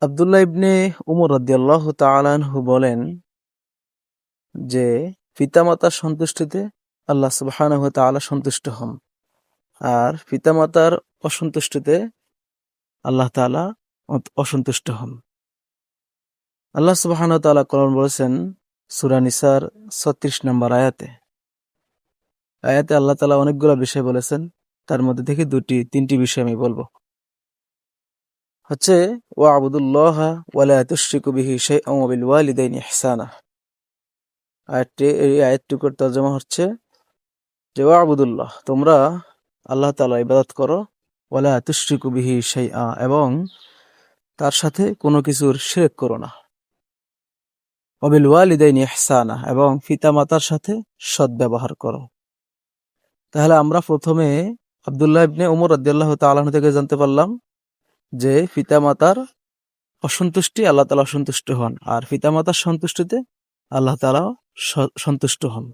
আব্দুল্লাহ ইবনে উমর রাদিয়াল্লাহু তাআলা আনহু বলেন যে পিতামাতার সন্তুষ্টিতে আল্লাহ সুবহানাহু ওয়া তাআলা সন্তুষ্ট হন, আর পিতামাতার অসন্তুষ্টিতে আল্লাহ তাআলা অসন্তুষ্ট হন। আল্লাহ সুবহানাহু ওয়া তাআলা কোরআন বলেছেন সূরা নিসার ৩৬ নম্বর আয়াতে আল্লাহ তাআলা অনেকগুলো বিষয় বলেছেন, তার মধ্যে থেকে তিনটি বিষয় আমি বলবো। হচ্ছে ওয়া'বুদুল্লাহা ওয়া লা তুশরিকু বিহি শাইআন ওয়া বিল ওয়ালিদাইনি ইহসানা। এই আয়াতটুকুর তর্জমা হচ্ছে যে ওয়া'বুদুল্লাহ, তোমরা আল্লাহ তাআলার ইবাদত করো, ওয়া লা তুশরিকু বিহি শাইআ, এবং তার সাথে কোনো কিছুর শিরক করো না, ওয়া বিল ওয়ালিদাইনি ইহসানা, এবং পিতামাতার সাথে সদ্ব্যবহার করো। তাহলে আমরা প্রথমে আব্দুল্লাহ ইবনে উমর রাদিয়াল্লাহু তাআলা আনহু থেকে জানতে পারলাম যে পিতামাতার অসন্তুষ্টি আল্লাহ তাআলা অসন্তুষ্ট হন, আর পিতামাতার সন্তুষ্টিতে আল্লাহ তাআলা সন্তুষ্ট হন।